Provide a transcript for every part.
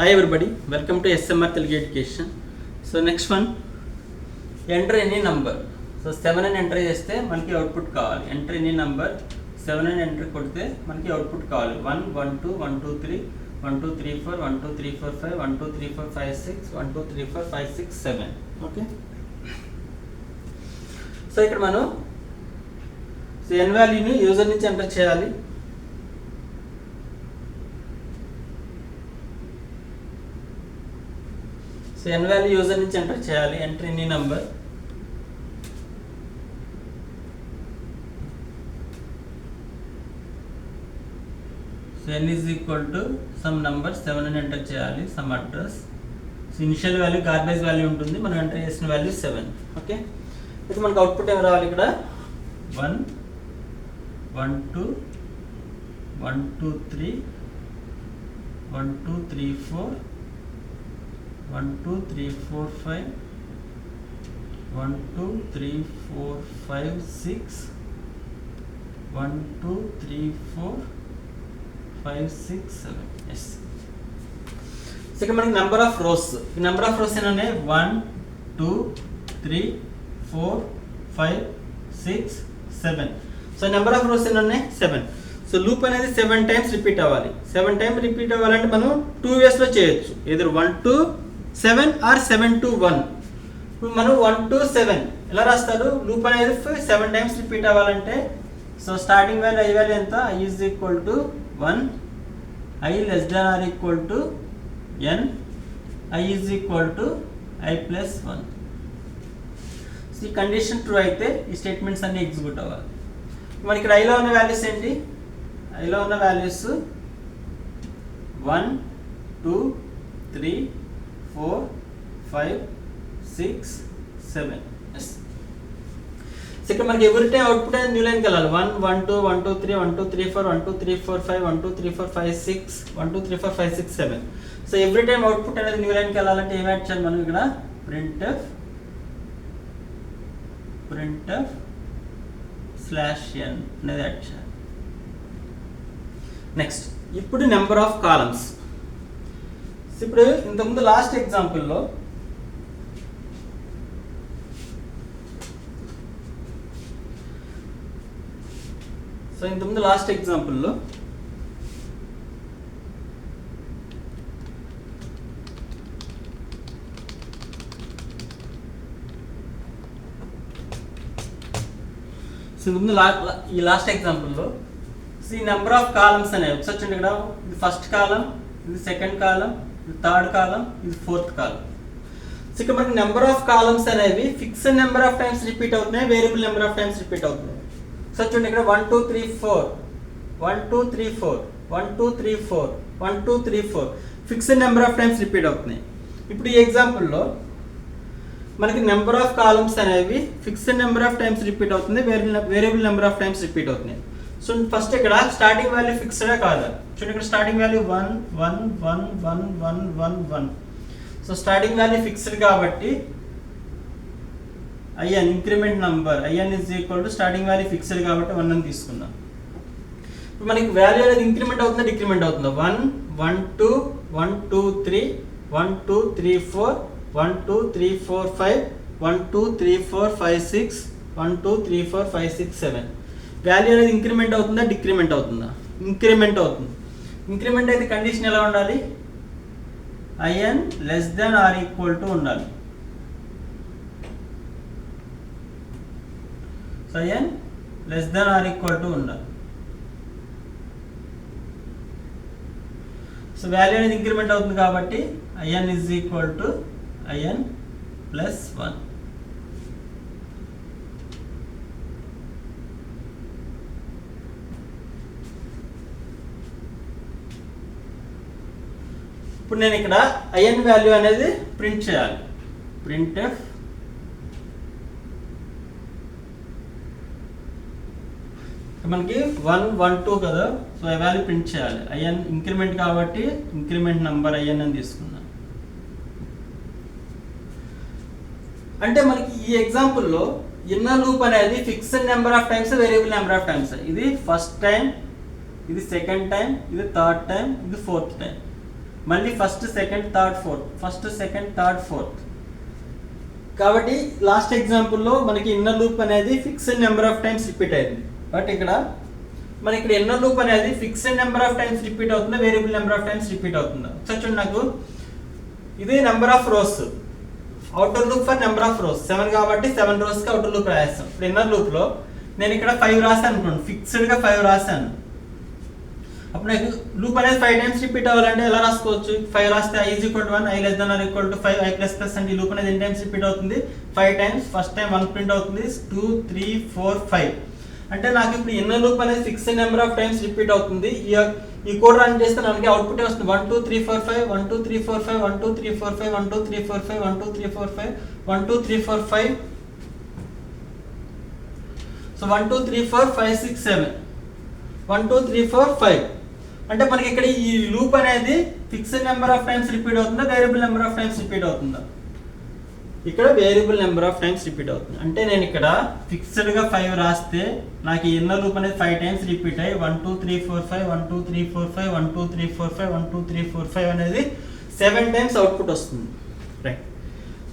Hi everybody, welcome to SMR Telugu Education. So next one, enter any number. So 7 అని enter చేస్తే మనకి output కావాలి. Enter any number 7 అని enter కొడితే మనకి అవుట్పుట్ కావాలి. 1 1 2 1 2 3 1 2 3 4 1 2 3 4 5 1 2 3 4 5 6 1 2 3 4 5 6 7. ఓకే, సో ఇక్కడ మనం n వాల్యూని యూజర్ నుంచి ఎంటర్ చేయాలి. సో n వాల్యూ యూజర్ నుంచి ఎంటర్ చేయాలి. Enter any number. So n is equal to some number 7 అని ఎంటర్ చేయాలి, some address. So initial value garbage value ఉంటుంది, మనం ఎంటర్ చేసిన వాల్యూ 7. ఓకే, అయితే మనకు అవుట్పుట్ ఏమి రావాలి? ఇక్కడ 1 1 2 1 2 3 1 2 3 4 1 2 3 4 5 1 2 3 4 5 6 1 2 3 4 5 6 7. ఎస్, సో ఇక్కడ మనకి number of rose, number of rose ఏంటంటే 1 2 3 4 5 6 7. సో నెంబర్ ఆఫ్ రోస్ ఏంటంటే 7. సో లూప్ అనేది 7 టైమ్స్ రిపీట్ అవ్వాలి. 7 టైమ్స్ రిపీట్ అవ్వాలంటే మనం 2 వేస్లో చేయొచ్చు, ఎదురు 1 to 7 ఆర్ 7 to 1. ఇప్పుడు మనం 1 to 7 ఎలా రాస్తారు? లూప్ అనేది 7 టైమ్స్ రిపీట్ అవ్వాలంటే so starting value I value ఎంత? i is equal to 1, i less than or equal to n, i is equal to i plus 1. So ఈ కండిషన్ ట్రూ అయితే ఈ స్టేట్మెంట్స్ అన్ని ఎగ్జిక్యూట్ అవ్వాలి. మరి ఇక్కడ ఐలో ఉన్న వాల్యూస్ ఏంటి? ఐలో ఉన్న వాల్యూస్ 1 2 3 4 5 6 7. సో ఇక్కడ మనకి ఎవ్రీ టైం అవుట్పుట్ అనేది న్యూ లైన్కి వెళ్ళాలి. 1 1 2 1 2 3 1 2 3 4 1 2 3 4 5 1 2 3 4 5 6 1 2 3 4 5 6 7. సో ఎవ్రీ టైం అవుట్పుట్ అనేది న్యూ లైన్కి వెళ్ళాలంటే ఏం యాడ్ చేయాలి మనం? ఇక్కడ printf /n అనేది యాడ్ చేయాలి. నెక్స్ట్, ఇప్పుడు నెంబర్ ఆఫ్ కాలమ్స్. ఇప్పుడు ఇంతకుముందు లాస్ట్ ఎగ్జాంపుల్లో ఈ లాస్ట్ ఎగ్జాంపుల్లో ఈ నెంబర్ ఆఫ్ కాలమ్స్ అనేవి ఒకసారి చూడండి. ఇక్కడ ఇది ఫస్ట్ కాలం, ఇది సెకండ్ కాలం, ఇది థర్డ్ కాలం, ఇది ఫోర్త్ కాలం. సో ఇక్కడ మనకి నెంబర్ ఆఫ్ కాలమ్స్ అనేవి fixed number of times repeat అవుతున్నాయి, variable number of times repeat అవుతున్నాయి. సో చూడండి, ఇక్కడ 1 2 3 4 1 2 3 4 1 2 3 4 1 2 3 4 fixed number of times repeat అవుతున్నాయి. ఇప్పుడు ఈ ఎగ్జాంపుల్లో మనకి నెంబర్ ఆఫ్ కాలమ్స్ అనేవి fixed number of times repeat అవుతుంది, variable number of times repeat అవుతున్నాయి. సో ఫస్ట్ ఇక్కడ స్టార్టింగ్ వాల్యూ ఫిక్స్డా కాదా? చూడండి, ఇక్కడ starting value 1 1 1 1 1 1 1. So starting value fixed కాబట్టి in increment number in is equal to starting value fixed కాబట్టి 1 అని తీసుకుందాం. ఇప్పుడు మనకి వాల్యూ అనేది ఇంక్రిమెంట్ అవుతుందా డిక్రిమెంట్ అవుతుందా? 1 1 2 1 2 3 1 2 3 4 1 2 3 4 5 1 2 3 4 5 6 1 2 3 4 5 6 7. వాల్యూ అనేది ఇంక్రిమెంట్ అవుతుందా డిక్రిమెంట్ అవుతుందా? ఇంక్రిమెంట్ అవుతుంది. ఇంక్రిమెంట్ అయితే కండిషన్ ఎలా ఉండాలి? in less than or equal to ఉండాలి. So in less than or equal to ఉండాలి. సో వాల్యూ అనేది ఇంక్రిమెంట్ అవుతుంది కాబట్టి in is equal to in plus 1. ఇప్పుడు నేను ఇక్కడ in వాల్యూ అనేది ప్రింట్ చేయాలి. printf మనకి 1 1 2 కదా, సో ఈ వాల్యూ ప్రింట్ చేయాలి. in ఇంక్రిమెంట్ కాబట్టి ఇంక్రిమెంట్ నంబర్ in అని తీసుకున్నాను. అంటే మనకి ఈ ఎగ్జాంపుల్లో ఇన్నర్ లూప్ అనేది fixed number of times, variable number of times. ఇది ఫస్ట్ టైం, ఇది సెకండ్ టైం, ఇది థర్డ్ టైం, ఇది ఫోర్త్ టైం. మళ్ళీ first second third fourth, first second third fourth. కాబట్టి లాస్ట్ ఎగ్జాంపుల్లో మనకి ఇన్నర్ లూప్ అనేది fixed number of times repeat అయింది. బట్ ఇక్కడ మనకి ఇక్కడ ఇన్నర్ లూప్ అనేది fixed number of times repeat అవుతుందా, variable number of times repeat అవుతుందా? ఒకసారి చూడండి, నాకు ఇది number of rows, outer loop for number of rows 7 కాబట్టి 7 రోస్కి అవుటర్ లూప్ రాస్తాం. ఇప్పుడు ఇన్నర్ లూప్లో నేను ఇక్కడ 5 రాస్తాను అనుకోండి, ఫిక్స్డ్గా 5 రాస్తాను. అప్పుడు నాకు లూప్ అనేది 5 టైమ్స్ రిపీట్ అవ్వాలంటే ఎలా రాసుకోవచ్చు? 5 రాస్తే i = 1, i <= 5, i ++ అంటే ఈ లూప్ అనేది ఎన్ని టైమ్స్ రిపీట్ అవుతుంది? 5 టైమ్స్. ఫస్ట్ టైం 1 ప్రింట్ అవుతుంది, 2 3 4 5. అంటే నాకు ఇప్పుడు ఇన్నర్ లూప్ అనేది fixed number of times repeat అవుతుంది. ఈ కోడ్ రన్ చేస్తే మనకి అవుట్పుట్ వస్తుంది 1 2 3 4 5, 1 2 3 4 5, 1 2 3 4 5, 1 2 3 4 5, 1 2 3 4 5, 1 2 3 4 5. సో 1 2 3 4 5 6 7, 1 2 3 4 5. అంటే మనకి ఇక్కడ ఈ లూప్ అనేది fixed number of times repeat అవుతుందా, variable number of times repeat అవుతుందా? ఇక్కడ variable number of times repeat అవుతుంది. అంటే నేను ఇక్కడ ఫిక్స్డ్గా 5 రాస్తే నాకు ఈ ఇన్నర్ లూప్ అనేది 5 టైమ్స్ రిపీట్ అయ్యి 1 2 3 4 5, 1 2 3 4 5, 1 2 3 4 5, 1 2 3 4 5 అనేది 7 టైమ్స్ అవుట్పుట్ వస్తుంది. రైట్.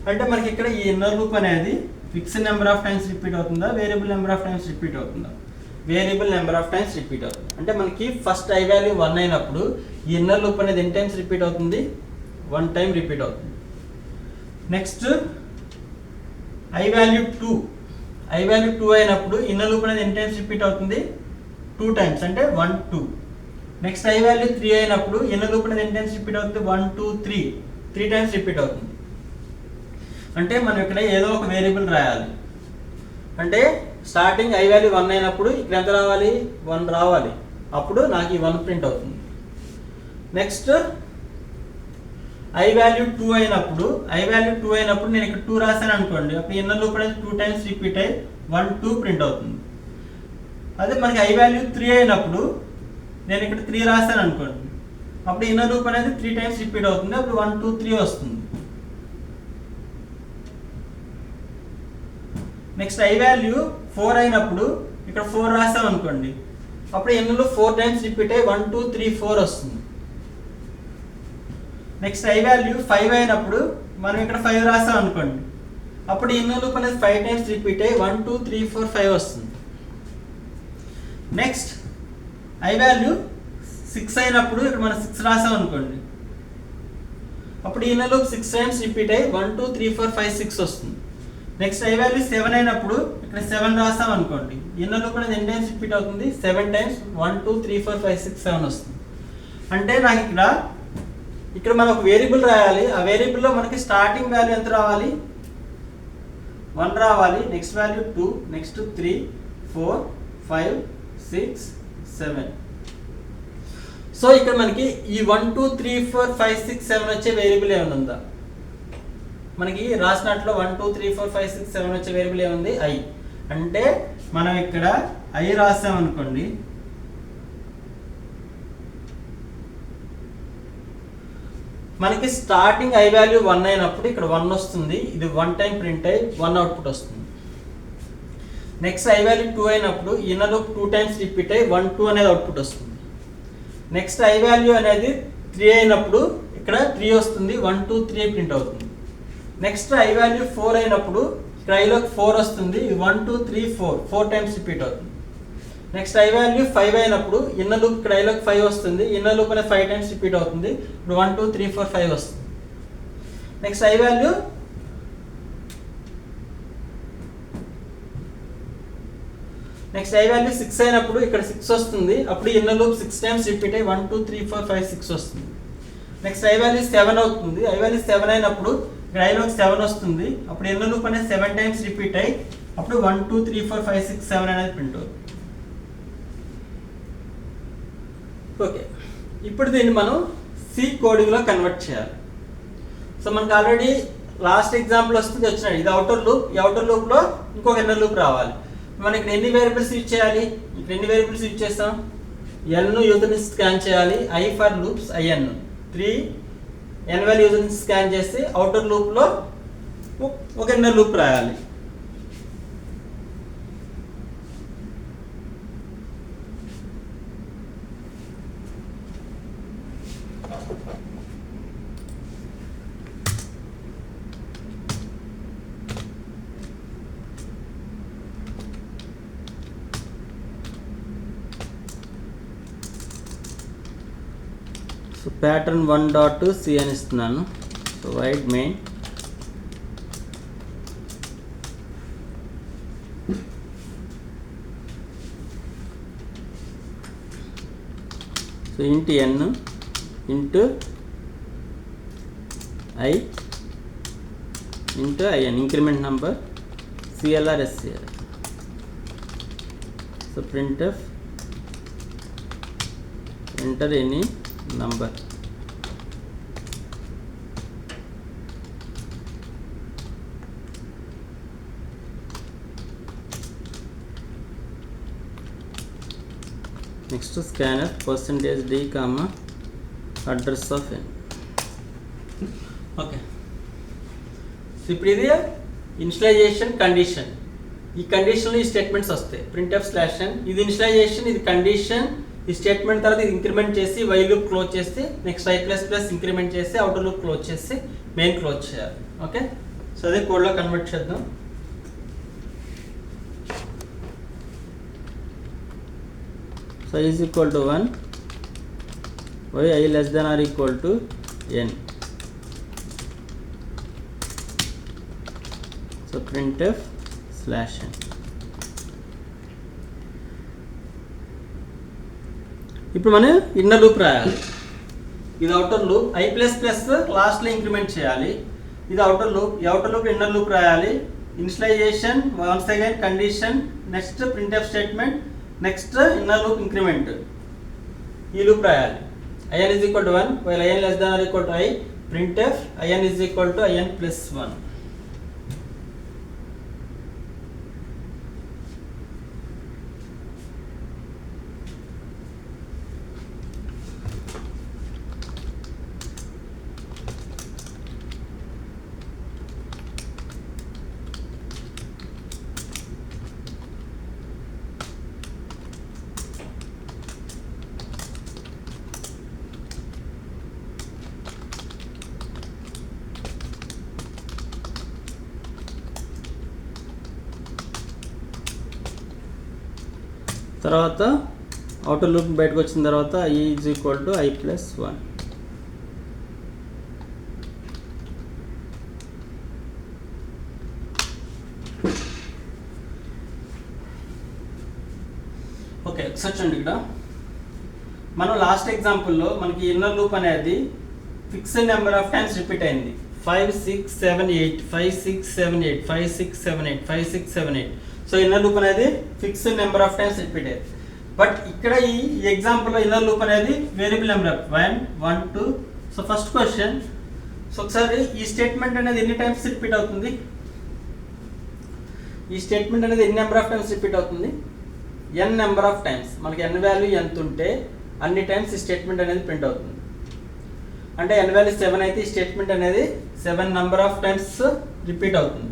అంటే మనకి ఇక్కడ ఈ ఇన్నర్ లూప్ అనేది fixed number of times repeat అవుతుందా, variable number of times repeat అవుతుందా? Variable number of times repeat అవుతుంది. అంటే మనకి ఫస్ట్ i వాల్యూ 1 అయినప్పుడు ఈ ఇన్నర్ లూప్ అనేది ఎన్ని టైమ్స్ రిపీట్ అవుతుంది? 1 టైం రిపీట్ అవుతుంది. Next i value 2, i value 2 అయినప్పుడు ఇన్నర్ లూప్ అనేది ఎన్ని టైమ్స్ రిపీట్ అవుతుంది? 2 టైమ్స్, అంటే 1 2. నెక్స్ట్ i వాల్యూ 3 అయినప్పుడు ఇన్నర్ లూప్ అనేది ఎన్ని టైమ్స్ రిపీట్ అవుతుంది? 1 2 3, 3 టైమ్స్ రిపీట్ అవుతుంది. అంటే మనం ఇక్కడ ఏదో ఒక వేరియబుల్ రాయాలి. అంటే స్టార్టింగ్ i వాల్యూ 1 అయినప్పుడు ఇక్కడ ఎంత రావాలి? 1 రావాలి. అప్పుడు నాకు ఈ 1 ప్రింట్ అవుతుంది. నెక్స్ట్ i వాల్యూ 2 అయినప్పుడు నేను ఇక్కడ 2 రాశాను అనుకోండి, అప్పుడు ఇన్నర్ లూప్ అనేది 2 టైమ్స్ రిపీట్ అయ్యి 1 2 ప్రింట్ అవుతుంది. అదే మనకి i వాల్యూ 3 అయినప్పుడు నేను ఇక్కడ 3 రాశాను అనుకోండి, అప్పుడు ఇన్నర్ లూప్ అనేది 3 టైమ్స్ రిపీట్ అవుతుంది. అప్పుడు 1 2 3 వస్తుంది. నెక్స్ట్ i వాల్యూ 4 అయినప్పుడు ఇక్కడ 4 రాసాం అనుకోండి, అప్పుడు ఇన్నర్ లూప్ 4 టైమ్స్ రిపీట్ అయ్యి 1 2 3 4 వస్తుంది. నెక్స్ట్ i వాల్యూ 5 అయినప్పుడు మనం ఇక్కడ 5 రాసాం అనుకోండి, అప్పుడు ఇన్నర్ లూప్ అనేది 5 టైమ్స్ రిపీట్ అయ్యి 1 2 3 4 5 వస్తుంది. నెక్స్ట్ i వాల్యూ 6 అయినప్పుడు ఇక్కడ మనం 6 రాసాం అనుకోండి, అప్పుడు ఇన్నర్ లూప్ 6 టైమ్స్ రిపీట్ అయ్యి 1 2 3 4 5 6 వస్తుంది. నెక్స్ట్ i వాల్యూ 7 అయినప్పుడు ఇక్కడ 7 రాసాం అనుకోండి, ఇన్నర్ లూప్ అనేది ఎన్ని టైమ్స్ రిపీట్ అవుతుంది? 7 టైమ్స్, 1 2 3 4 5 6 7 వస్తుంది. అంటే నాకు ఇక్కడ మనం ఒక వేరియబుల్ రాయాలి. ఆ వేరియబుల్లో మనకి స్టార్టింగ్ వాల్యూ ఎంత రావాలి? 1 రావాలి. Next value 2, next 3 4 5 6 7. సో ఇక్కడ మనకి ఈ 1 2 3 4 5 6 7 వచ్చే వేరియబుల్ ఏమైనా ఉందా? మనకి రాసినట్లో 1 2 3 4 5 6 7 వచ్చే వేరియబుల్ ఏముంది? i. అంటే మనం ఇక్కడ i రాసాం అనుకోండి, మనకి స్టార్టింగ్ i వాల్యూ 1 అయినప్పుడు ఇక్కడ 1 వస్తుంది. ఇది 1 టైం ప్రింట్ అయ్యి 1 అవుట్పుట్ వస్తుంది. నెక్స్ట్ i వాల్యూ 2 అయినప్పుడు ఇన్నర్ లూప్ 2 టైమ్స్ రిపీట్ అయ్యి 1 2 అనేది అవుట్పుట్ వస్తుంది. నెక్స్ట్ i వాల్యూ అనేది 3 అయినప్పుడు ఇక్కడ 3 వస్తుంది, 1 2 3 ప్రింట్ అవుతుంది. నెక్స్ట్ i వాల్యూ 4 అయినప్పుడు ఇక్కడ i లోకి 4 వస్తుంది, 1 2 3 4 టైమ్స్ రిపీట్ అవుతుంది. నెక్స్ట్ i వాల్యూ 5 అయినప్పుడు ఇన్నర్ లూప్ ఇక్కడ i లోకి 5 వస్తుంది, ఇన్నర్ లూప్ అనేది 5 టైమ్స్ రిపీట్ అవుతుంది. ఇప్పుడు 1 2 3 4 5 వస్తుంది. నెక్స్ట్ i వాల్యూ 6 అయినప్పుడు ఇక్కడ 6 వస్తుంది, అప్పుడు ఇన్నర్ లూప్ 6 టైమ్స్ రిపీట్ అయ్యి 1 2 3 4 5 6 వస్తుంది. నెక్స్ట్ i వాల్యూ 7 అవుతుంది, i వాల్యూ 7 అయినప్పుడు ఇక్కడ i లోకి 7 వస్తుంది, అప్పుడు ఇన్నర్ లూప్ అనేది 7 టైమ్స్ రిపీట్ అయ్యి అప్పుడు 1 2 3 4 5 6 7 అనేది ప్రింట్ అవుతుంది. ఓకే, ఇప్పుడు దీన్ని మనం సి కోడింగ్లో కన్వర్ట్ చేయాలి. సో మనకు ఆల్రెడీ లాస్ట్ ఎగ్జాంపుల్ వస్తుంది వచ్చినాడు, ఇది అవుటర్ లూప్. ఈ అవుటర్ లూప్లో ఇంకొక ఇన్నర్ లూప్ రావాలి. మనం ఇక్కడ ఎన్ని వేరియబుల్స్ యూజ్ చేయాలి? ఇక్కడ ఎన్ని వేరియబుల్స్ యూజ్ చేస్తాం? ఎల్ను యూజర్ని స్కాన్ చేయాలి, i for loops in 3 n value యూజర్ని స్కాన్ చేసి అవుటర్ లూప్లో ఒక ఇన్నర్ లూప్ రాయాలి. సో ప్యాటర్న్ 1.c అని ఇస్తున్నాను. So void main so int n int I int in increment number CLR SCR. So printf enter any number. Next scanf %d comma address of n. Okay, so ఇప్పుడు ఇది initialisation condition. ఈ కండిషన్లో ఈ statements వస్తాయి printf/n. ఇది initialisation, ఇది condition. ఈ statement తర్వాత ఇది ఇంక్రిమెంట్ చేసి వై లూప్ క్లోజ్ చేసి నెక్స్ట్ i++ ఇంక్రిమెంట్ చేసి అవుటర్ లూప్ క్లోజ్ చేసి మెయిన్ క్లోజ్ చేయాలి. ఓకే, సో అదే కోడ్లో కన్వర్ట్ చేద్దాం. So i is equal to 1 why I less than or equal to n. So printf/n. ఇప్పుడు మనం ఇన్నర్ లూప్ రాయాలి. ఇది అవుటర్ లూప్, i++ లాస్ట్లో ఇంక్రిమెంట్ చేయాలి. ఇది అవుటర్ లూప్, ఈ అవుటర్ లూప్ ఇన్నర్ లూప్ రాయాలి. Initialization, once again condition, next printf statement, next inner loop increment. ఈ లూప్ రాయాలి. in is equal to 1 while in less than or equal to I, printf in is equal to in plus 1. తర్వాత outer loop బయటకు వచ్చిన తర్వాత i is equal to i+1. Okay, ఒకసారి చూడండి. ఇక్కడ మనం లాస్ట్ ఎగ్జాంపుల్లో మనకి ఇన్నర్ లూప్ అనేది fixed number of times repeat అయింది. 5 6 7 8 5 6 7 8 5 6 7 8 5 6 7 8. సో ఇన్నర్ లూప్ అనేది fixed number of times repeat అయ్యింది. బట్ ఇక్కడ ఈ ఎగ్జాంపుల్లో ఇన్నర్ లూప్ అనేది variable number of 1 1 2. So first question, so ఒకసారి ఈ స్టేట్మెంట్ అనేది ఎన్ని టైమ్స్ రిపీట్ అవుతుంది? ఈ స్టేట్మెంట్ అనేది ఎన్ని నెంబర్ ఆఫ్ టైమ్స్ రిపీట్ అవుతుంది? n number of times. మనకి n వాల్యూ ఎంత ఉంటే అన్ని టైమ్స్ ఈ స్టేట్మెంట్ అనేది ప్రింట్ అవుతుంది. అంటే n వాల్యూ 7 అయితే ఈ స్టేట్మెంట్ అనేది 7 నెంబర్ ఆఫ్ టైమ్స్ రిపీట్ అవుతుంది.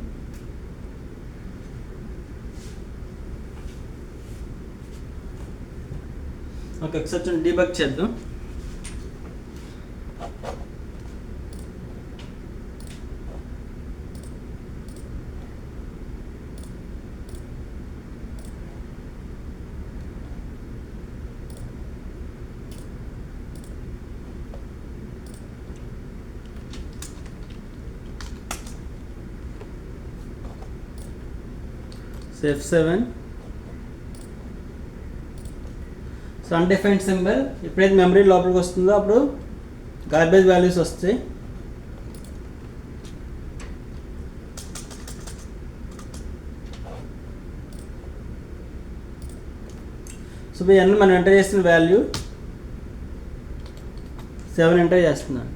ఓకే, ఒకసారి డీబగ్ చేద్దాం. F7. So undefined symbol. ఎప్పుడైతే మెమరీ లోపలికి వస్తుందో అప్పుడు గార్బేజ్ వాల్యూస్ వస్తాయి. సో n మనం ఎంటర్ చేసిన వాల్యూ 7 ఎంటర్ చేస్తున్నాను.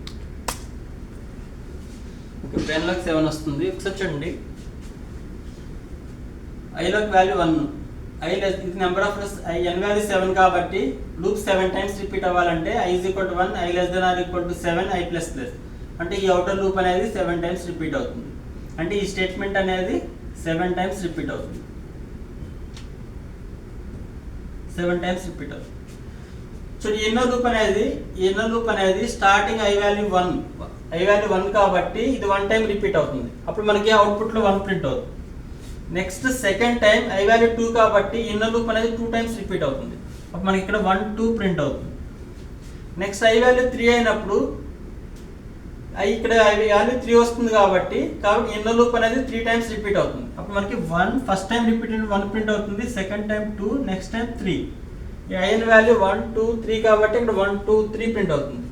ఓకే, బ్రెయిన్లోకి 7 వస్తుంది. ఒకసారి చూడండి. ఐలోకి వాల్యూ 1, ఇది నెంబర్ ఆఫ్ n వాల్యూ 7 కాబట్టి లూప్ 7 టైమ్స్ రిపీట్ అవ్వాలంటే i is equal to 1 i less than or equal to 7 i++. అంటే ఈ అవుటర్ లూప్ అనేది 7 టైమ్స్ రిపీట్ అవుతుంది. అంటే ఈ స్టేట్మెంట్ అనేది 7 టైమ్స్ రిపీట్ అవుతుంది. 7 టైమ్స్ రిపీట్ అవుతుంది. సో ఈ ఇన్నర్ లూప్ అనేది స్టార్టింగ్ i వాల్యూ 1 కాబట్టి ఇది 1 టైం రిపీట్ అవుతుంది. అప్పుడు మనకి అవుట్పుట్లో 1 ప్రింట్ అవుతుంది. Next second time i value 2 కాబట్టి ఇన్నర్ లూప్ అనేది 2 టైమ్స్ రిపీట్ అవుతుంది. అప్పుడు మనకి ఇక్కడ 1 2 ప్రింట్ అవుతుంది. నెక్స్ట్ i వాల్యూ 3 అయినప్పుడు ఇక్కడ వాల్యూ 3 వస్తుంది కాబట్టి ఇన్నర్ లూప్ అనేది 3 టైమ్స్ రిపీట్ అవుతుంది. అప్పుడు మనకి 1 ఫస్ట్ టైం రిపీట్ 1 ప్రింట్ అవుతుంది, సెకండ్ టైం 2, నెక్స్ట్ టైం 3. ఈ i వాల్యూ 1 2 3 కాబట్టి ఇక్కడ 1 2 3 ప్రింట్ అవుతుంది.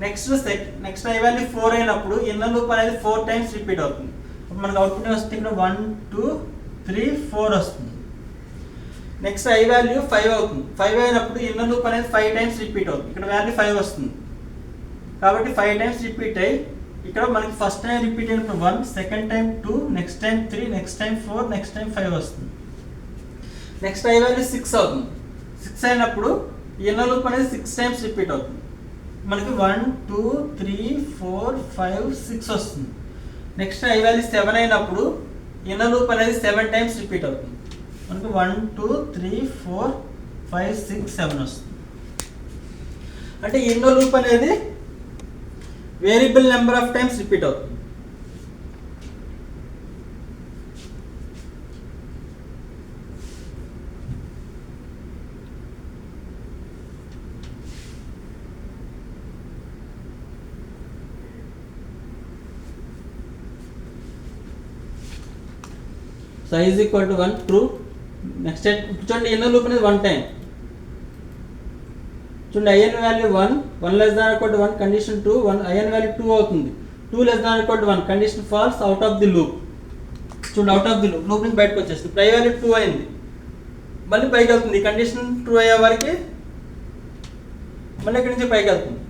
నెక్స్ట్ i వాల్యూ 4 అయినప్పుడు ఇన్నర్ లూప్ అనేది 4 టైమ్స్ రిపీట్ అవుతుంది. అప్పుడు మనకి అవుట్పుట్ వస్తుంది ఇక్కడ 1 2 3 4 వస్తుంది. నెక్స్ట్ i వాల్యూ 5 అవుతుంది. 5 అయినప్పుడు ఇన్నర్ లూప్ అనేది 5 టైమ్స్ రిపీట్ అవుతుంది. ఇక్కడ వాల్యూ 5 వస్తుంది కాబట్టి 5 టైమ్స్ రిపీట్ అయ్యి ఇక్కడ మనకి ఫస్ట్ టైం రిపీట్ అయినప్పుడు 1, second time 2, next time 3, next time 4, next time 5 వస్తుంది. నెక్స్ట్ i వాల్యూ 6 అవుతుంది. 6 అయినప్పుడు ఇన్నర్ లూప్ అనేది 6 టైమ్స్ రిపీట్ అవుతుంది. మనకి 1 2 3 4 5 6 వస్తుంది. నెక్స్ట్ i వాల్యూ 7 అయినప్పుడు ఇన్నర్ లూప్ అనేది 7 టైమ్స్ రిపీట్ అవుతుంది. మనకి 1 2 3 4 5 6 7 వస్తుంది. అంటే ఇన్నర్ లూప్ అనేది variable number of times repeat అవుతుంది. So i is equal to 1 true. Next చూడండి ఇన్నర్ లూప్ అనేది 1 టైం. చూడండి in value 1 less than equal to 1 condition 2 in value 2 అవుతుంది. 2 less than equal to 1 condition false out of the loop. చూడండి out of the loop నుంచి బయటకు వచ్చేస్తుంది. ఇప్పుడు i value 2 అయింది, మళ్ళీ పైకి వెళ్తుంది. కండిషన్ 2 అయ్యే వరకు మళ్ళీ ఇక్కడి నుంచి పైకి వెళ్తుంది.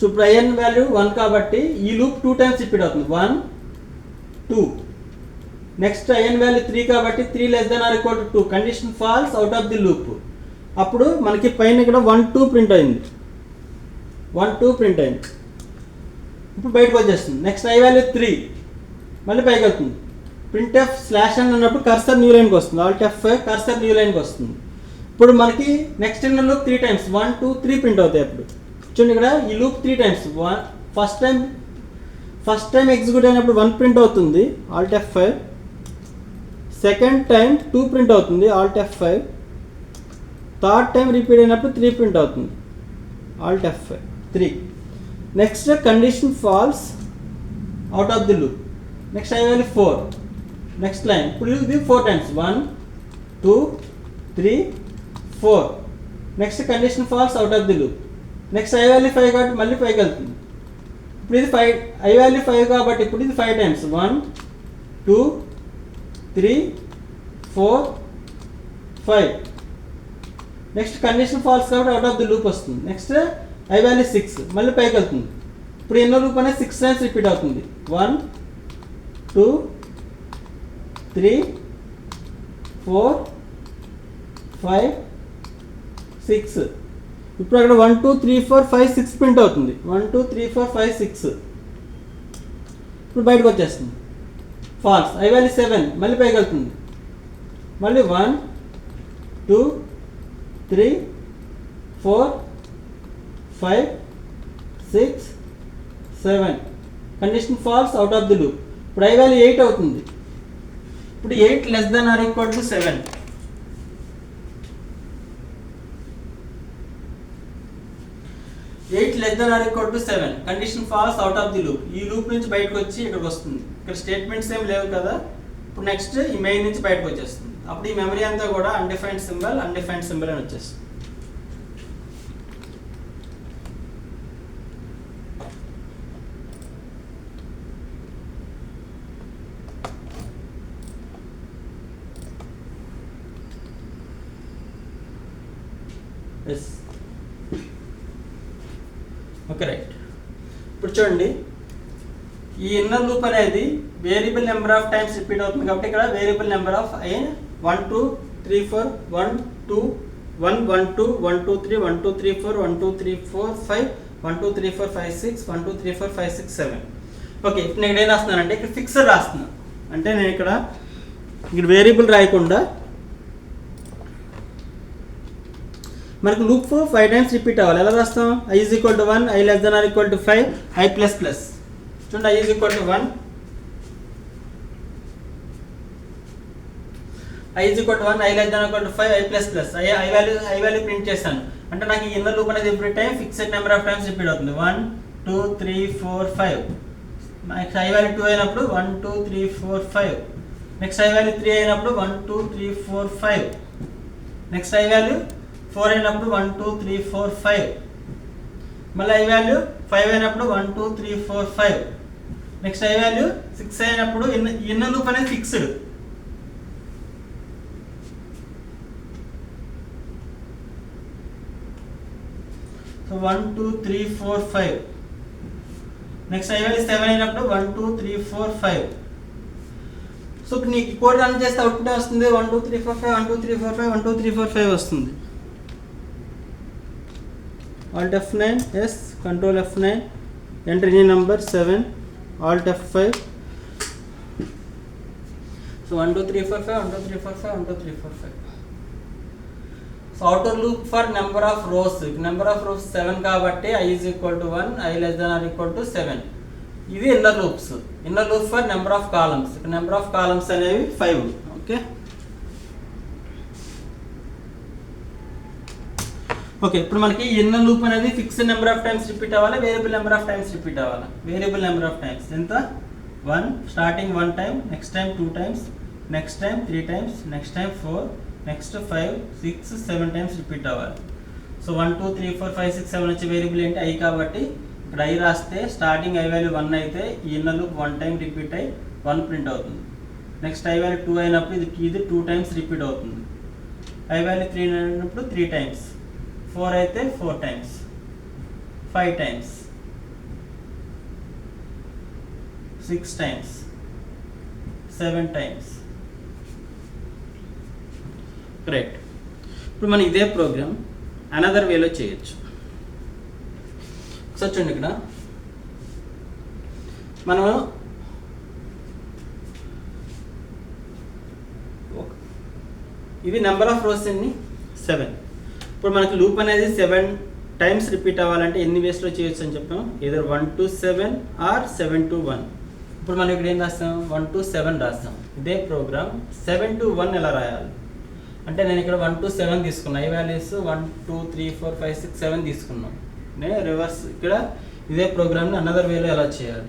ఇప్పుడు in వాల్యూ 1 కాబట్టి ఈ లూప్ 2 టైమ్స్ రిపీట్ అవుతుంది. 1 2. నెక్స్ట్ in వాల్యూ 3 కాబట్టి 3 less than or equal to 2 condition false out of the loop. అప్పుడు మనకి పైన ఇక్కడ 1 2 ప్రింట్ అయింది. 1 2 ప్రింట్ అయింది. ఇప్పుడు బయటకు వచ్చేస్తుంది. నెక్స్ట్ i వాల్యూ 3 మళ్ళీ పైకి వెళ్తుంది. ప్రింట్ ఎఫ్ స్లాష్ అని అన్నప్పుడు కర్సర్ న్యూ లైన్కి వస్తుంది. ఆల్ట్ F5 కర్సర్ న్యూ లైన్కి వస్తుంది. ఇప్పుడు మనకి next inner loop 3 times 1 2 3 print అవుతాయి. అప్పుడు చూడండి ఇక్కడ ఈ loop 3 times first time execute అయినప్పుడు 1 ప్రింట్ అవుతుంది. Alt F5. Second time 2 print అవుతుంది. Alt F5. Third time repeat అయినప్పుడు 3 ప్రింట్ అవుతుంది. Alt F5 3. Next condition false out of the loop. Next i value 4. Next line ఇప్పుడు ఇది 4 times 1 2 3 4. Next condition false out of the loop. Next i value 5 కాబట్టి మళ్ళీ 5కి వెళ్తుంది. ఇప్పుడు ఇది 5 i వాల్యూ 5 కాబట్టి ఇప్పుడు ఇది 5 టైమ్స్ 1 2 3 4 5. నెక్స్ట్ కండిషన్ ఫాల్స్ కాబట్టి అవుట్ ఆఫ్ ది లూప్ వస్తుంది. నెక్స్ట్ i వాల్యూ 6 మళ్ళీ పైకి వెళ్తుంది. ఇప్పుడు ఇన్నర్ లూప్ అనేది 6 టైమ్స్ రిపీట్ అవుతుంది. 1 2 3 4 5 6. ఇప్పుడు అక్కడ 1 2 3 4 5 6 ప్రింట్ అవుతుంది. 1 2 3 4 5 6. ఇప్పుడు బయటకు వచ్చేస్తుంది. ఫాల్స్ i వాల్యూ 7 మళ్ళీ పైకి వెళ్తుంది. మళ్ళీ 1 2 3 4 5 6 7 condition false out of the loop. ఇప్పుడు i వాల్యూ 8 అవుతుంది. ఇప్పుడు 8 less than or equal to 7. 8 less than or equal to 7 condition false out of the loop. ఈ లూప్ నుంచి బయటకు వచ్చి ఇక్కడికి వస్తుంది. ఇక్కడ స్టేట్మెంట్స్ ఏం లేవు కదా. ఇప్పుడు నెక్స్ట్ ఈ మెయిన్ నుంచి బయటకు వచ్చేస్తుంది. అప్పుడు ఈ మెమరీ అంతా కూడా అన్డిఫైన్డ్ సింబల్ అని వచ్చేస్తుంది. Yes okay right. ఇప్పుడు చూడండి ఈ ఇన్నర్ లూప్ అనేది variable number of times repeat అవుతుంది కాబట్టి ఇక్కడ వేరియబుల్ నెంబర్ ఆఫ్ 1 2 3 4 1 2 1 1 2 1 2 3 1 2 3 4 1 2 3 4 5 1 2 3 4 5 6 1 2 3 4 5 6 7. ఓకే ఇప్పుడు నేను ఏం రాస్తున్నానంటే ఇక్కడ ఫిక్సర్ రాస్తున్నాను. అంటే నేను ఇక్కడ వేరియబుల్ రాయకుండా మనకు లూప్ 5 టైమ్స్ రిపీట్ అవ్వాలి. ఎలా రాస్తాం? i is equal to 1 i less than or equal to 5 i plus plus. చూడండి i is equal to 1 i is equal to 1, i less than or equal to 5, i plus plus, i value print చేస్తాను అంటే నాకు ఈ inner loop అనేది every time fixed number of times repeat అవుతుంది. 1 2 3 4 5. Next i value 2 అయినప్పుడు 1 2 3 4 5. Next i value 3 అయినప్పుడు 1 2 3 4 5. Next i value 4 అయినప్పుడు 1 2 3 4 5. మళ్ళీ i వాల్యూ 5 అయినప్పుడు 1 2 3 4 5. నెక్స్ట్ i వాల్యూ 6 అయినప్పుడు ఇన్నర్ లూప్ అనేది fixed. So 1 2 3 4 5. Next i value 7 అయినప్పుడు 1 2 3 4 5. సో నీకు కోడ్ రన్ చేస్తే అవుట్పుట్ వస్తుంది 1 2 3 4 5 1 2 3 4 5 1 2 3 4 5 వస్తుంది. Alt F9, yes, Control F9, enter any number 7, Alt F5. So 1 2 3 4 5 1 2 3 4 5 1 2 3 4 5. So outer loop for number of rows, number of rows 7 కాబట్టి i is equal to 1, i less than or equal to 7. ఇవి inner loops. Inner loop for number of columns, number of columns అనేవి 5. Okay okay ఇప్పుడు మనకి inner loop అనేది fixed number of times repeat అవ్వాలి, variable number of times repeat అవ్వాలి. Variable number of times ఎంత? 1 starting 1 time, next time 2 times, next time 3 times, next time 4, next 5 6 7 times repeat అవ్వాలి. So 1 2 3 4 5 6 7 వచ్చే variable ఏంటి? i కాబట్టి ఇక్కడ i రాస్తే starting i value 1 అయితే ఈ ఇన్నర్ లూప్ 1 టైం రిపీట్ అయ్యి 1 ప్రింట్ అవుతుంది. నెక్స్ట్ i వాల్యూ 2 అయినప్పుడు ఇది 2 టైమ్స్ రిపీట్ అవుతుంది. i వాల్యూ 3 అయినప్పుడు 3 టైమ్స్, 4 అయితే 4 times, 5 times, 6 times, 7 times. Right. ఇప్పుడు మనం ఇదే ప్రోగ్రామ్ అనదర్ వేలో చేయొచ్చు. ఒకసారి చూడండి, ఇక్కడ మనం ఇవి నెంబర్ ఆఫ్ రోస్ ఎన్ని? 7. ఇప్పుడు మనకి లూప్ అనేది 7 టైమ్స్ రిపీట్ అవ్వాలంటే ఎన్ని వేస్లో చేయొచ్చు అని చెప్పాం? Either 1 to 7 or 7 to 1. ఇప్పుడు మనం ఇక్కడ ఏం రాస్తాం? 1 to 7 రాస్తాం. ఇదే ప్రోగ్రామ్ 7 to 1 ఎలా రాయాలి అంటే నేను ఇక్కడ 1 to 7 తీసుకున్నా, i వాల్యూస్ 1 2 3 4 5 6 7 తీసుకున్నాం. నేను రివర్స్ ఇక్కడ ఇదే ప్రోగ్రామ్ని అనదర్ వేలో ఎలా చేయాలి?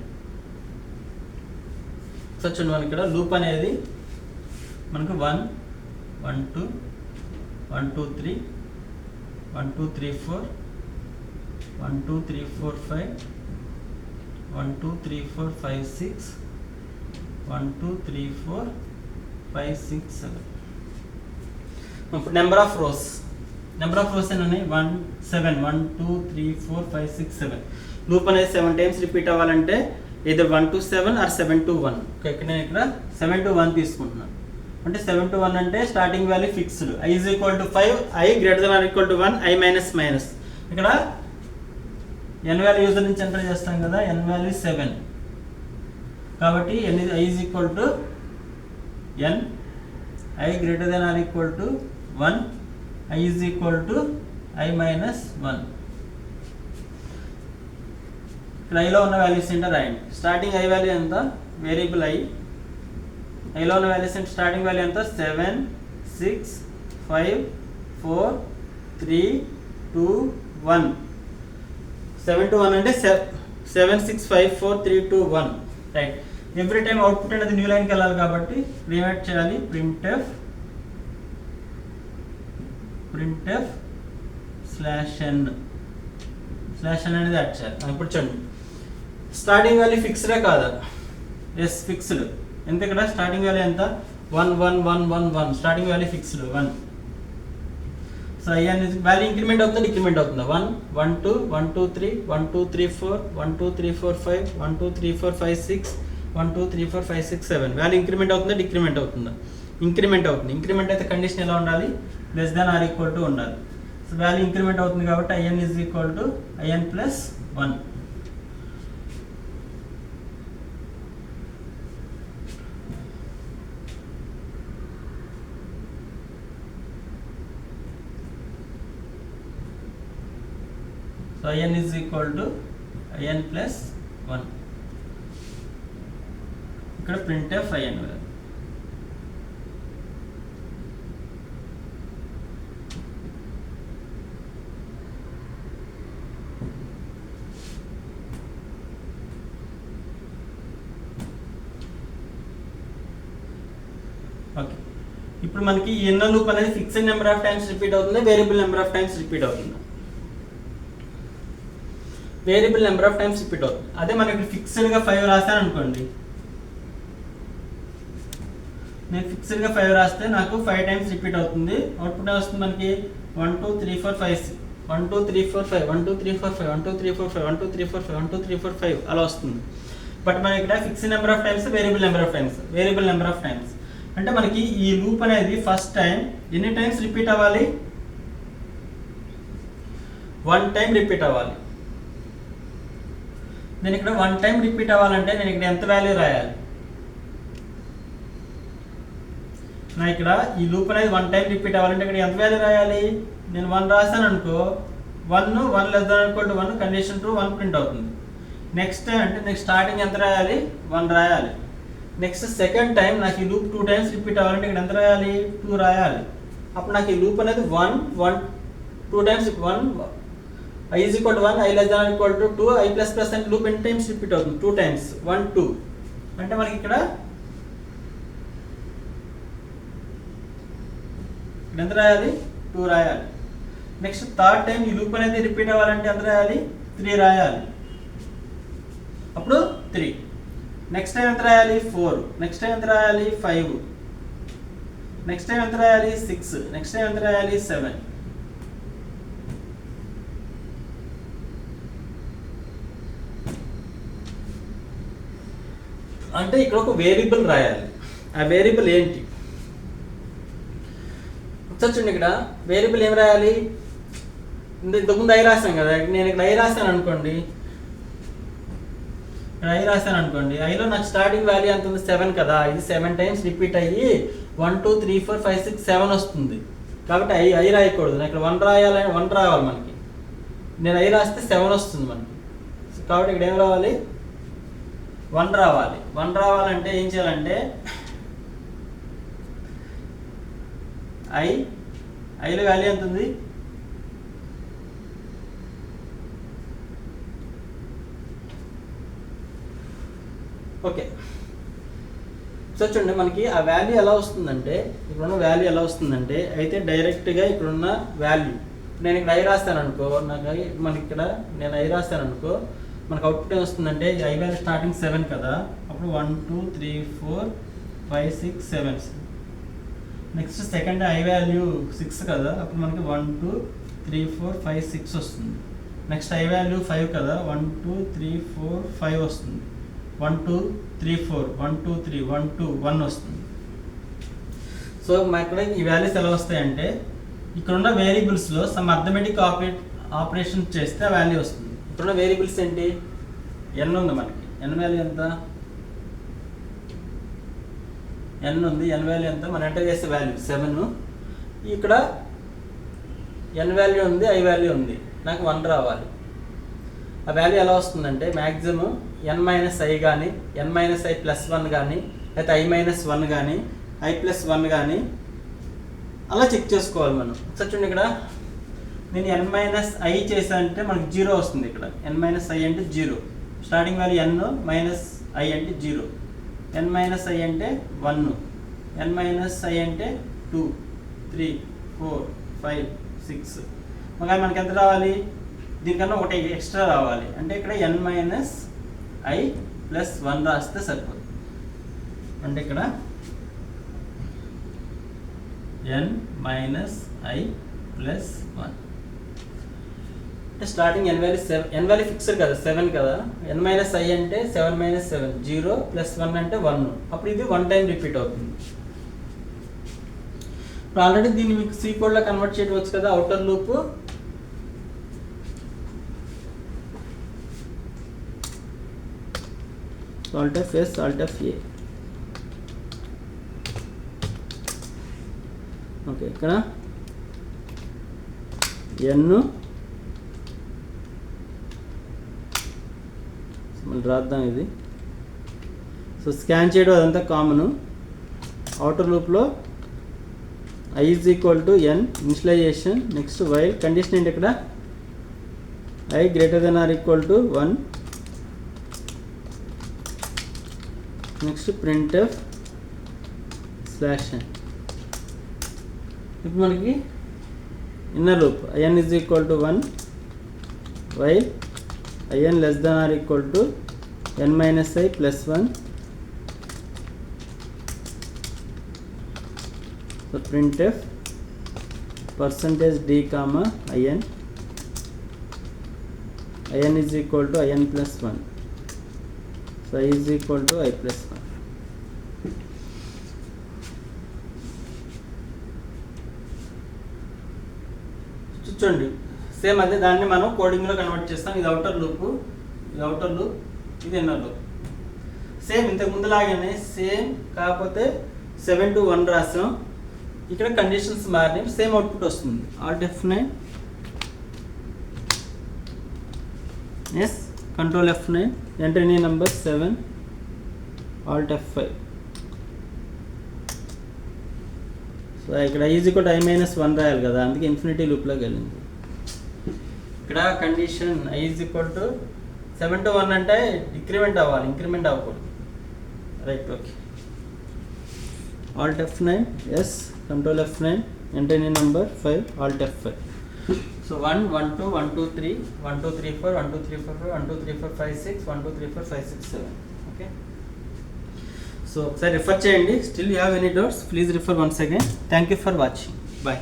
సో చూడండి, మనకి ఇక్కడ లూప్ అనేది మనకు 1 1 2 1 2 3 1 2 3 4 1 2 3 4 5 1 2 3 4 5 6 1 2 3 4 5 6 7. ఇప్పుడు నెంబర్ ఆఫ్ రోస్ ఎన్ని ఉన్నాయి? 1 7 1 2 3 4 5 6 7. లూప్ అనేది 7 టైమ్స్ రిపీట్ అవ్వాలంటే either 1 to 7 or 7 to 1. ఇక్కడ నేను ఇక్కడ 7 to 1 తీసుకుంటున్నాను. అంటే 7 to 1 అంటే starting value fixed, i is equal to 5, i greater than or equal to 1, i minus minus. ఇక్కడ n వాల్యూ యూజర్ నుంచి ఎంటర్ చేస్తాం కదా, n వాల్యూ 7 కాబట్టి i is equal to n, i greater than or equal to 1, i is equal to i minus 1. ఇక్కడ iలో ఉన్న values ఏంటో రాయండి. Starting i value ఎంత? వేరియబుల్ iలో ఉన్న వాల్యూస్ ఏంటి? స్టార్టింగ్ వాల్యూ ఎంత? 7 6 5 4 3 2 1. 7 to 1 అంటే 7 6 5 4 3 2 1. రైట్. ఎవ్రీ టైం అవుట్పుట్ అనేది న్యూ లైన్కి వెళ్ళాలి కాబట్టి రీమేట్ చేయాలి. printf /n అనేది యాడ్ చేయాలి. ఇప్పుడు చూడండి, స్టార్టింగ్ వాల్యూ ఫిక్స్డే కాదా? Yes, fixed. ఎంత? ఇక్కడ స్టార్టింగ్ వాల్యూ ఎంత? 1 1 1 1 1. Starting value fixed 1. So i value increment అవుతుందా డిక్రిమెంట్ అవుతుందా? 1 1 2 1 2 3 1 2 3 4 1 2 3 4 5 1 2 3 4 5 6 1 2 3 4 5 6 7. వాల్యూ ఇంక్రిమెంట్ అవుతుందా డిక్రిమెంట్ అవుతుందా? ఇంక్రిమెంట్ అవుతుంది. ఇంక్రిమెంట్ అయితే కండిషన్ ఎలా ఉండాలి? Less than or equal to ఉండాలి. సో వాల్యూ ఇంక్రిమెంట్ అవుతుంది కాబట్టి in is equal to in plus 1. So in is equal to in plus 1. ఇక్కడ printf in. ఇప్పుడు మనకి ఈ ఇన్నర్ లూప్ అనేది fixed number of times repeat అవుతుంది, variable number of times repeat అవుతుంది. Variable number of times repeat అవుతుంది. అదే మనకి ఫిక్స్డ్గా 5 రాస్తాను అనుకోండి, నేను ఫిక్స్డ్గా 5 రాస్తే నాకు 5 టైమ్స్ రిపీట్ అవుతుంది. అవుట్పుట్ వస్తుంది మనకి 1 2 3 4 5 1 2 3 4 5 1 2 3 4 5 1 2 3 4 5 1 2 3 4 5 1 2 3 4 5 అలా వస్తుంది. బట్ మనకి ఇక్కడ fixed number of times, variable number of times. Variable number of times అంటే మనకి ఈ లూప్ అనేది ఫస్ట్ టైం ఎన్ని టైమ్స్ రిపీట్ అవ్వాలి? 1 టైం రిపీట్ అవ్వాలి. నేను ఇక్కడ 1 టైం రిపీట్ అవ్వాలంటే నేను ఇక్కడ ఎంత వాల్యూ రాయాలి? నా ఇక్కడ ఈ లూప్ అనేది 1 టైం రిపీట్ అవ్వాలంటే ఇక్కడ ఎంత వాల్యూ రాయాలి? నేను 1 రాస్తాను అనుకో, 1 less than equal to 1 condition true 1 print అవుతుంది. నెక్స్ట్ అంటే నెక్స్ట్ స్టార్టింగ్ ఎంత రాయాలి? 1 రాయాలి. నెక్స్ట్ సెకండ్ టైం నాకు ఈ లూప్ 2 టైమ్స్ రిపీట్ అవ్వాలంటే ఇక్కడ ఎంత రాయాలి? 2 రాయాలి. అప్పుడు నాకు ఈ లూప్ అనేది 1 1 2 times 1 i is equal to 1 i less than equal to 2 i plus plus అంటే లూప్ ఎన్ని టైమ్స్ రిపీట్ అవుతుంది? 2 టైమ్స్ 1 2 అంటే మనకి ఇక్కడ ఎంత రాయాలి? 2 రాయాలి. నెక్స్ట్ థర్డ్ టైం ఈ లూప్ అనేది రిపీట్ అవ్వాలంటే ఎంత రాయాలి? 3 రాయాలి. అప్పుడు 3. నెక్స్ట్ టైం ఎంత రాయాలి? 4. నెక్స్ట్ టైం ఎంత రాయాలి? 5. నెక్స్ట్ టైం ఎంత రాయాలి? 6. నెక్స్ట్ టైం ఎంత రాయాలి? 7. అంటే ఇక్కడ ఒక వేరియబుల్ రాయాలి. ఆ వేరియబుల్ ఏంటి? చూడండి, ఇక్కడ వేరియబుల్ ఏం రాయాలి? ఇంతకుముందు ఐ రాసాను కదా, నేను ఇక్కడ ఐ రాశాను అనుకోండి, ఐ రాశాను అనుకోండి, ఐలో నాకు స్టార్టింగ్ వాల్యూ ఎంత ఉంది? 7 కదా. ఇది 7 టైమ్స్ రిపీట్ అయ్యి 1 2 3 4 5 6 7 వస్తుంది. కాబట్టి ఐ రాయకూడదు. నాకు ఇక్కడ 1 రాయాలని 1 రావాలి మనకి. నేను ఐ రాస్తే 7 వస్తుంది మనకి. కాబట్టి ఇక్కడ ఏం రావాలి? 1 రావాలి. 1 రావాలంటే ఏం చేయాలంటే ఐలో వాల్యూ ఎంత ఉంది? ఓకే, సో చూడండి మనకి ఆ వాల్యూ ఎలా వస్తుందంటే, ఇక్కడున్న వాల్యూ ఎలా వస్తుందంటే, అయితే డైరెక్ట్గా ఇక్కడున్న వాల్యూ నేను ఇక్కడ ఐ రాస్తాను అనుకో, నాకు మనకి ఇక్కడ నేను ఐ రాస్తాను అనుకో, మనకు అవుట్పుట్ ఏం వస్తుందంటే ఐ వాల్యూ స్టార్టింగ్ 7 కదా, అప్పుడు 1 2 3 4 5 6 7. నెక్స్ట్ సెకండ్ ఐ వాల్యూ 6 కదా, అప్పుడు మనకి 1 2 3 4 5 6 వస్తుంది. నెక్స్ట్ ఐ వాల్యూ 5 కదా, 1 2 3 4 5 వస్తుంది. 1 2 3 4 1 2 3 1 2 1 వస్తుంది. సో ఇక్కడ ఈ వాల్యూస్ ఎలా వస్తాయంటే, ఇక్కడున్న వేరియబుల్స్లో సమ్ అర్థమెటిక్ ఆపరేషన్ చేస్తే ఆ వాల్యూ వస్తుంది. ఇక్కడున్న వేరియబుల్స్ ఏంటి? n ఉంది మనకి. n వాల్యూ ఎంత? n ఉంది. n వాల్యూ ఎంత? మనం ఎంటర్ చేసే వాల్యూ 7. ఇక్కడ n వాల్యూ ఉంది, i వాల్యూ ఉంది. నాకు 1 రావాలి. ఆ వాల్యూ ఎలా వస్తుందంటే మ్యాక్సిమం n-i కానీ n-i+1 కానీ లేకపోతే i-1 కానీ i+1 కానీ అలా చెక్ చేసుకోవాలి మనం. చూడండి, ఇక్కడ నేను n-i చేశానంటే మనకి 0 వస్తుంది. ఇక్కడ n-i అంటే 0. స్టార్టింగ్ వాల్యూ n -i అంటే 0. n-i అంటే 1, n-i అంటే 2 3 4 5 6. మళ్ళీ మనకి ఎంత రావాలి? దీనికన్నా ఒకటి ఎక్స్ట్రా రావాలి. అంటే ఇక్కడ n-i+1 రాస్తే సరిపోతుంది. అంటే ఇక్కడ n-i+1 అంటే starting n value 7. n value fixed కదా, 7 కదా. n-i అంటే 7 - 7 0 + 1 అంటే 1. అప్పుడు ఇది 1 టైం రిపీట్ అవుతుంది. ఇప్పుడు ఆల్రెడీ దీన్ని మీకు సి కోడ్లో కన్వర్ట్ చేయవచ్చు కదా, outer loop. Alt F S, Alt F A. Okay, ఇక్కడ n మళ్ళీ రాద్దాం ఇది. సో స్కాన్ చేయడం అదంతా కామన్. అవుటర్ లూప్లో i is equal to n initialization. Next while condition ఏంటి? ఇక్కడ i greater than or equal to 1. Next printf /n. ఇప్పుడు మనకి inner loop in is equal to 1 while in less than or equal to n minus I plus 1. So printf percentage d comma in is equal to in plus 1. So I is equal to I plus 1. చూడండి same అదే దాన్ని మనం కోడింగ్లో convert చేస్తాం. ఇది outer loop, ఇది inner loop. Same ఇంతకు ముందు లాగానే సేమ్, కాకపోతే 7 to 1 రాసాం. ఇక్కడ కండిషన్స్ మారినాయి, సేమ్ అవుట్పుట్ వస్తుంది. Alt F9, yes control F9, enter any number 7, Alt F5. So ఇక్కడ ఈజ్ ఈక్వల్ ఐ మైనస్ 1 రాయాలి కదా, అందుకే ఇన్ఫినిటీ లూప్లోకి వెళ్ళింది. ఇక్కడ condition I is equal to 7 to 1 అంటే డిక్రిమెంట్ అవ్వాలి, ఇంక్రిమెంట్ అవ్వకూడదు. Right, okay. Alt F9, yes control F9, enter any number 5, Alt F5. So 1 1 2 1 2 3 1 2 3 4 1 2 3 4 5 1 2 3 4 5 6 1 2 3 4 5 6 7. Okay, so ఒకసారి రిఫర్ చేయండి. Still you have any doubts, please refer once again. Thank you for watching. Bye.